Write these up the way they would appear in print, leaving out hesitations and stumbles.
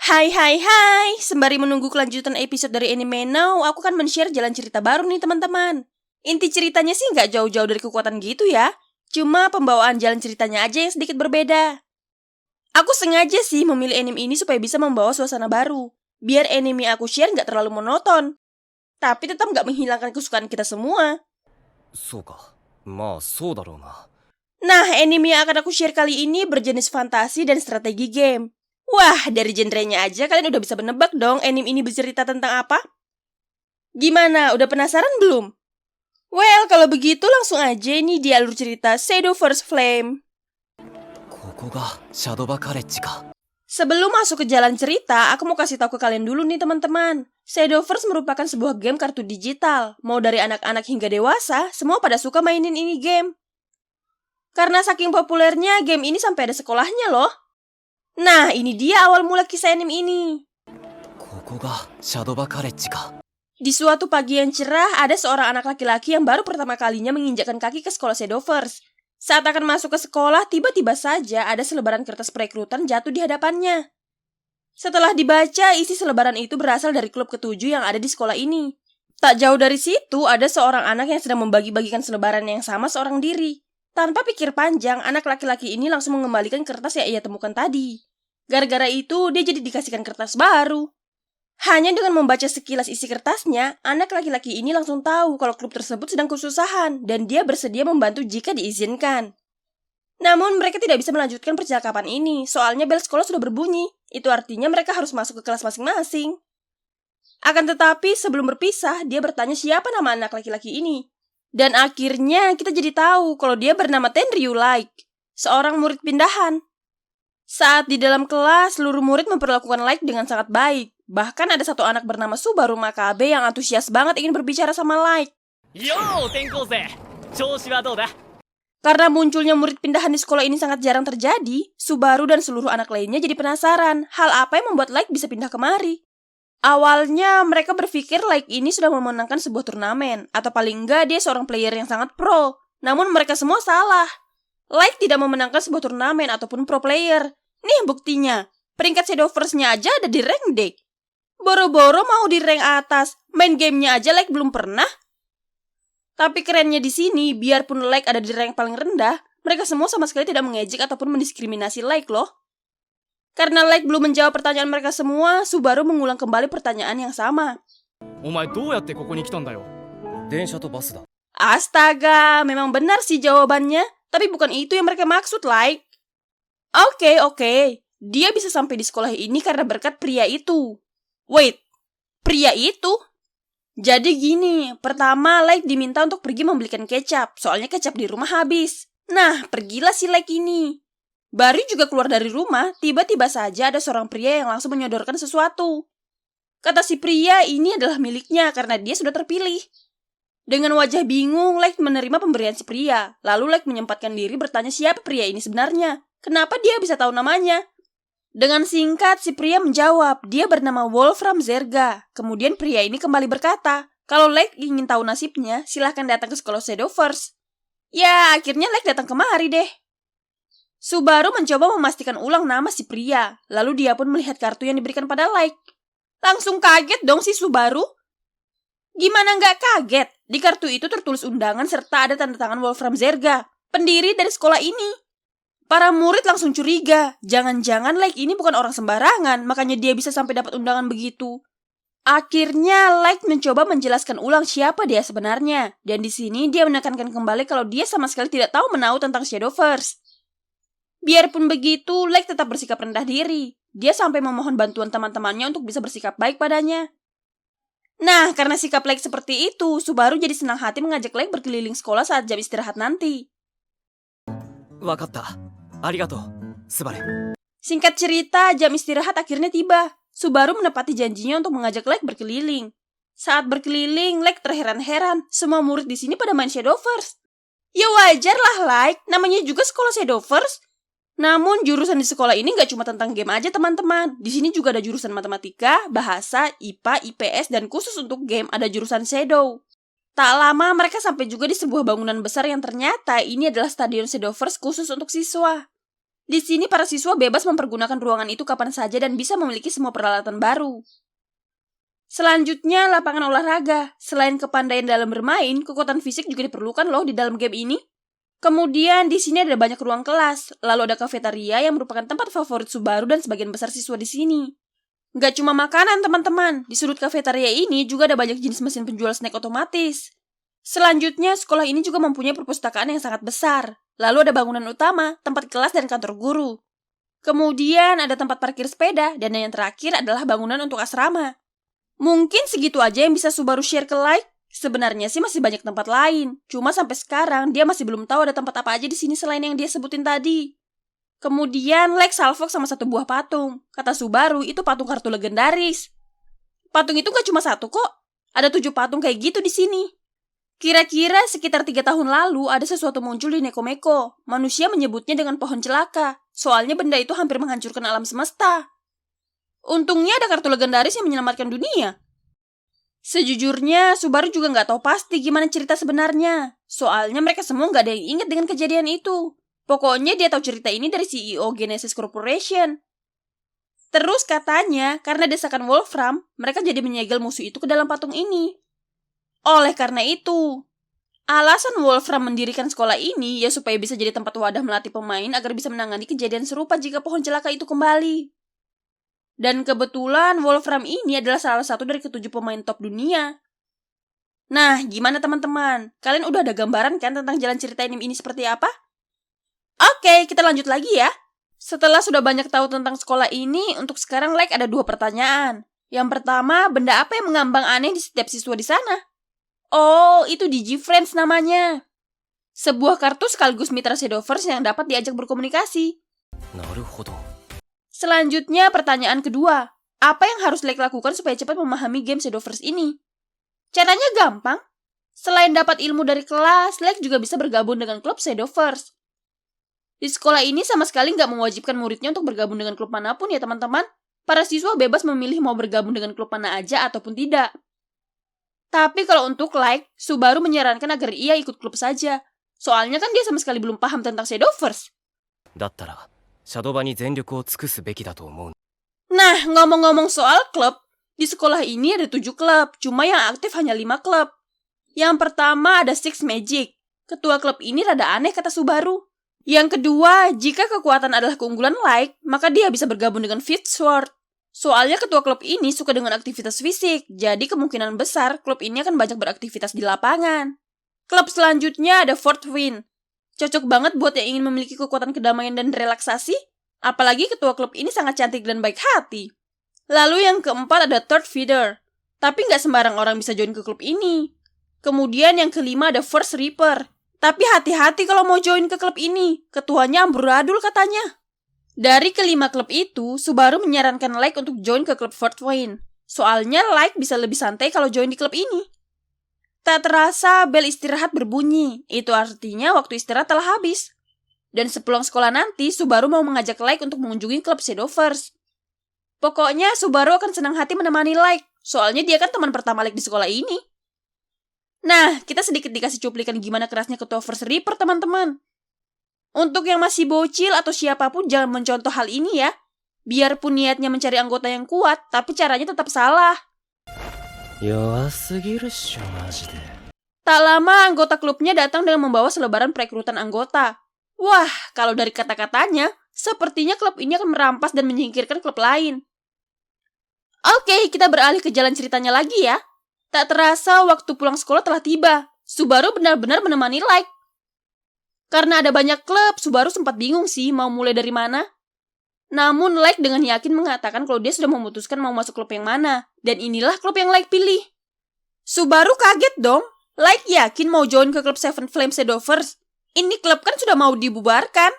Hai hai hai, sembari menunggu kelanjutan episode dari Anime Now, aku akan men-share jalan cerita baru nih teman-teman. Inti ceritanya sih nggak jauh-jauh dari kekuatan gitu ya, cuma pembawaan jalan ceritanya aja yang sedikit berbeda. Aku sengaja sih memilih anime ini supaya bisa membawa suasana baru, biar anime aku share nggak terlalu monoton, tapi tetap nggak menghilangkan kesukaan kita semua. そうか。まあそうだろうな。 Nah, anime yang akan aku share kali ini berjenis fantasi dan strategi game. Wah, dari genrenya aja kalian udah bisa menebak dong anime ini bercerita tentang apa? Gimana, udah penasaran belum? Well, kalau begitu langsung aja nih di alur cerita Shadow First Flame. ここがシャドバカレッジか。 Sebelum masuk ke jalan cerita, aku mau kasih tahu ke kalian dulu nih teman-teman. Shadowverse merupakan sebuah game kartu digital. Mau dari anak-anak hingga dewasa, semua pada suka mainin ini game. Karena saking populernya, game ini sampai ada sekolahnya loh. Nah, ini dia awal mula kisah anime ini. ここがシャドバカレッジか。 Di suatu pagi yang cerah, ada seorang anak laki-laki yang baru pertama kalinya menginjakkan kaki ke sekolah Shadowverse. Saat akan masuk ke sekolah, tiba-tiba saja ada selebaran kertas perekrutan jatuh di hadapannya. Setelah dibaca, isi selebaran itu berasal dari klub ketujuh yang ada di sekolah ini. Tak jauh dari situ, ada seorang anak yang sedang membagi-bagikan selebaran yang sama seorang diri. Tanpa pikir panjang, anak laki-laki ini langsung mengembalikan kertas yang ia temukan tadi. Gara-gara itu, dia jadi dikasihkan kertas baru. Hanya dengan membaca sekilas isi kertasnya, anak laki-laki ini langsung tahu kalau klub tersebut sedang kesusahan dan dia bersedia membantu jika diizinkan. Namun mereka tidak bisa melanjutkan percakapan ini, soalnya bel sekolah sudah berbunyi. Itu artinya mereka harus masuk ke kelas masing-masing. Akan tetapi sebelum berpisah, dia bertanya siapa nama anak laki-laki ini. Dan akhirnya kita jadi tahu kalau dia bernama Tenryu Like, seorang murid pindahan. Saat di dalam kelas, seluruh murid memperlakukan Like dengan sangat baik. Bahkan ada satu anak bernama Subaru Makabe yang antusias banget ingin berbicara sama Like. Yo, Tenkouze! Choushi wa dou da? Karena munculnya murid pindahan di sekolah ini sangat jarang terjadi, Subaru dan seluruh anak lainnya jadi penasaran hal apa yang membuat Like bisa pindah kemari. Awalnya mereka berpikir Like ini sudah memenangkan sebuah turnamen, atau paling enggak dia seorang player yang sangat pro. Namun mereka semua salah. Like tidak memenangkan sebuah turnamen ataupun pro player. Nih buktinya, peringkat Shadowverse-nya aja ada di rank deck. Boro-boro mau di rank atas, main gamenya aja Like belum pernah. Tapi kerennya di sini, biarpun Like ada di rank paling rendah, mereka semua sama sekali tidak mengejek ataupun mendiskriminasi Like loh. Karena Like belum menjawab pertanyaan mereka semua, Subaru mengulang kembali pertanyaan yang sama. お前どうやってここに来たんだよ。電車とバスだ。 Astaga, memang benar sih jawabannya, tapi bukan itu yang mereka maksud Like. Oke, dia bisa sampai di sekolah ini karena berkat pria itu. Wait, pria itu? Jadi gini, pertama Like diminta untuk pergi membelikan kecap, soalnya kecap di rumah habis. Nah, pergilah si Like ini. Baru juga keluar dari rumah, tiba-tiba saja ada seorang pria yang langsung menyodorkan sesuatu. Kata si pria ini adalah miliknya karena dia sudah terpilih. Dengan wajah bingung, Like menerima pemberian si pria. Lalu Like menyempatkan diri bertanya siapa pria ini sebenarnya. Kenapa dia bisa tahu namanya? Dengan singkat, si pria menjawab, dia bernama Wolfram Zerga. Kemudian pria ini kembali berkata, kalau Like ingin tahu nasibnya, silahkan datang ke sekolah Shadowverse. Ya, akhirnya Like datang kemari deh. Subaru mencoba memastikan ulang nama si pria. Lalu dia pun melihat kartu yang diberikan pada Like. Langsung kaget dong si Subaru. Gimana nggak kaget? Di kartu itu tertulis undangan serta ada tanda tangan Wolfram Zerga, pendiri dari sekolah ini. Para murid langsung curiga, jangan-jangan Like ini bukan orang sembarangan, makanya dia bisa sampai dapat undangan begitu. Akhirnya Like mencoba menjelaskan ulang siapa dia sebenarnya, dan di sini dia menekankan kembali kalau dia sama sekali tidak tahu menahu tentang Shadowverse. Biarpun begitu, Like tetap bersikap rendah diri. Dia sampai memohon bantuan teman-temannya untuk bisa bersikap baik padanya. Nah, karena sikap Like seperti itu, Subaru jadi senang hati mengajak Like berkeliling sekolah saat jam istirahat nanti. わかった。ありがとう、スバル。 Singkat cerita, jam istirahat akhirnya tiba. Subaru menepati janjinya untuk mengajak Like berkeliling. Saat berkeliling, Like terheran-heran. Semua murid di sini pada main Shadowverse. Ya wajar lah Like, namanya juga sekolah Shadowverse. Namun jurusan di sekolah ini gak cuma tentang game aja teman-teman. Di sini juga ada jurusan matematika, bahasa, IPA, IPS, dan khusus untuk game ada jurusan Shadow. Tak lama mereka sampai juga di sebuah bangunan besar yang ternyata ini adalah stadion Shadowverse khusus untuk siswa. Di sini para siswa bebas mempergunakan ruangan itu kapan saja dan bisa memiliki semua peralatan baru. Selanjutnya, lapangan olahraga. Selain kepandaian dalam bermain, kekuatan fisik juga diperlukan loh di dalam game ini. Kemudian, di sini ada banyak ruang kelas. Lalu ada kafetaria yang merupakan tempat favorit Subaru dan sebagian besar siswa di sini. Nggak cuma makanan, teman-teman. Di sudut kafetaria ini juga ada banyak jenis mesin penjual snack otomatis. Selanjutnya, sekolah ini juga mempunyai perpustakaan yang sangat besar. Lalu ada bangunan utama, tempat kelas dan kantor guru. Kemudian ada tempat parkir sepeda, dan yang terakhir adalah bangunan untuk asrama. Mungkin segitu aja yang bisa Subaru share ke Like. Sebenarnya sih masih banyak tempat lain. Cuma sampai sekarang dia masih belum tahu ada tempat apa aja di sini selain yang dia sebutin tadi. Kemudian Like salfok sama satu buah patung. Kata Subaru itu patung kartu legendaris. Patung itu gak cuma satu kok. Ada 7 patung kayak gitu di sini. Kira-kira sekitar 3 tahun lalu ada sesuatu muncul di Nekomeko. Manusia menyebutnya dengan pohon celaka. Soalnya benda itu hampir menghancurkan alam semesta. Untungnya ada kartu legendaris yang menyelamatkan dunia. Sejujurnya, Subaru juga nggak tahu pasti gimana cerita sebenarnya. Soalnya mereka semua nggak ada yang ingat dengan kejadian itu. Pokoknya dia tahu cerita ini dari CEO Genesis Corporation. Terus katanya, karena desakan Wolfram, mereka jadi menyegel musuh itu ke dalam patung ini. Oleh karena itu, alasan Wolfram mendirikan sekolah ini ya supaya bisa jadi tempat wadah melatih pemain agar bisa menangani kejadian serupa jika pohon celaka itu kembali. Dan kebetulan Wolfram ini adalah salah satu dari ke-7 pemain top dunia. Nah, gimana teman-teman? Kalian udah ada gambaran kan tentang jalan cerita anime ini seperti apa? Oke, kita lanjut lagi ya. Setelah sudah banyak tahu tentang sekolah ini, untuk sekarang Like ada 2 pertanyaan. Yang pertama, benda apa yang mengambang aneh di setiap siswa di sana? Oh, itu DigiFriends namanya. Sebuah kartu sekaligus mitra Shadowverse yang dapat diajak berkomunikasi. なるほど。 Selanjutnya, pertanyaan kedua. Apa yang harus Like lakukan supaya cepat memahami game Shadowverse ini? Caranya gampang. Selain dapat ilmu dari kelas, Like juga bisa bergabung dengan klub Shadowverse. Di sekolah ini sama sekali nggak mewajibkan muridnya untuk bergabung dengan klub manapun ya teman-teman. Para siswa bebas memilih mau bergabung dengan klub mana aja ataupun tidak. Tapi kalau untuk Like, Subaru menyarankan agar ia ikut klub saja. Soalnya kan dia sama sekali belum paham tentang Shadowverse. だったら、シャドバに全力を尽くすべきだと思う。 Nah, ngomong-ngomong soal klub, di sekolah ini ada 7 klub, cuma yang aktif hanya 5 klub. Yang pertama ada Six Magic. Ketua klub ini rada aneh kata Subaru. Yang kedua, jika kekuatan adalah keunggulan Like, maka dia bisa bergabung dengan Fifth Sword. Soalnya ketua klub ini suka dengan aktivitas fisik, jadi kemungkinan besar klub ini akan banyak beraktivitas di lapangan. Klub selanjutnya ada Fourth Wind. Cocok banget buat yang ingin memiliki kekuatan kedamaian dan relaksasi, apalagi ketua klub ini sangat cantik dan baik hati. Lalu yang keempat ada Third Feeder, tapi nggak sembarang orang bisa join ke klub ini. Kemudian yang kelima ada First Reaper, tapi hati-hati kalau mau join ke klub ini, ketuanya amburadul katanya. Dari kelima klub itu, Subaru menyarankan Like untuk join ke klub Fourth Wind. Soalnya Like bisa lebih santai kalau join di klub ini. Tak terasa bel istirahat berbunyi, itu artinya waktu istirahat telah habis. Dan sepulang sekolah nanti, Subaru mau mengajak Like untuk mengunjungi klub Shadowverse. Pokoknya Subaru akan senang hati menemani Like, soalnya dia kan teman pertama Like di sekolah ini. Nah, kita sedikit dikasih cuplikan gimana kerasnya ketua First Reaper teman-teman. Untuk yang masih bocil atau siapapun jangan mencontoh hal ini ya. Biarpun niatnya mencari anggota yang kuat, tapi caranya tetap salah. Tak lama anggota klubnya datang dengan membawa selebaran perekrutan anggota. Wah, kalau dari kata-katanya, sepertinya klub ini akan merampas dan menyingkirkan klub lain. Oke, kita beralih ke jalan ceritanya lagi ya. Tak terasa waktu pulang sekolah telah tiba. Subaru benar-benar menemani Like. Karena ada banyak klub, Subaru sempat bingung sih mau mulai dari mana. Namun Like dengan yakin mengatakan kalau dia sudah memutuskan mau masuk klub yang mana. Dan inilah klub yang Like pilih. Subaru kaget dong. Like yakin mau join ke klub Seven Flame Shadowverse. Ini klub kan sudah mau dibubarkan.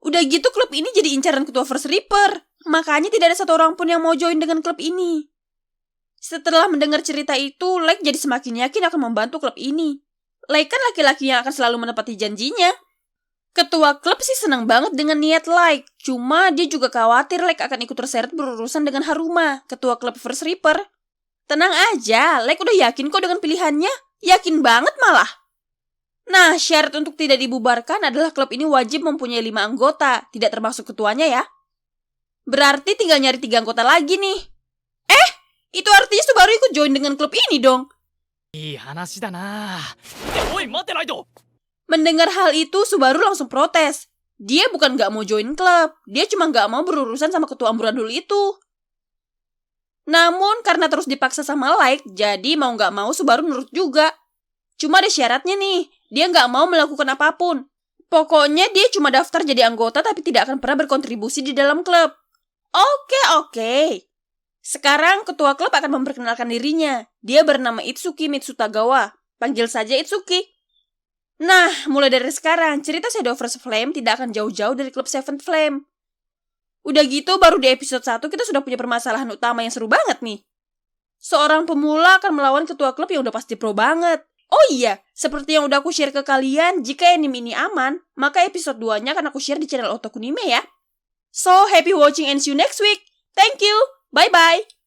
Udah gitu klub ini jadi incaran ketua First Reaper. Makanya tidak ada satu orang pun yang mau join dengan klub ini. Setelah mendengar cerita itu, Like jadi semakin yakin akan membantu klub ini. Like kan laki-laki yang akan selalu menepati janjinya. Ketua klub sih senang banget dengan niat Like. Cuma dia juga khawatir Like akan ikut terseret berurusan dengan Haruma, ketua klub First Reaper. Tenang aja, Like udah yakin kok dengan pilihannya. Yakin banget malah. Nah, syarat untuk tidak dibubarkan adalah klub ini wajib mempunyai 5 anggota, tidak termasuk ketuanya ya. Berarti tinggal nyari 3 anggota lagi nih. Itu artinya Subaru ikut join dengan klub ini dong. いい話だな。おい、待ってないと。 Mendengar hal itu, Subaru langsung protes. Dia bukan gak mau join klub, dia cuma gak mau berurusan sama ketua amburadul itu. Namun, karena terus dipaksa sama Light, jadi mau gak mau Subaru nurut juga. Cuma ada syaratnya nih, dia gak mau melakukan apapun. Pokoknya dia cuma daftar jadi anggota tapi tidak akan pernah berkontribusi di dalam klub. Oke. Sekarang ketua klub akan memperkenalkan dirinya. Dia bernama Itsuki Mitsutagawa. Panggil saja Itsuki. Nah, mulai dari sekarang, cerita Shadow vs Flame tidak akan jauh-jauh dari klub Seventh Flame. Udah gitu, baru di episode 1 kita sudah punya permasalahan utama yang seru banget nih. Seorang pemula akan melawan ketua klub yang udah pasti pro banget. Oh iya, seperti yang udah aku share ke kalian, jika anime ini aman, maka episode 2-nya akan aku share di channel Otokunime ya. So, happy watching and see you next week. Thank you. Bye-bye.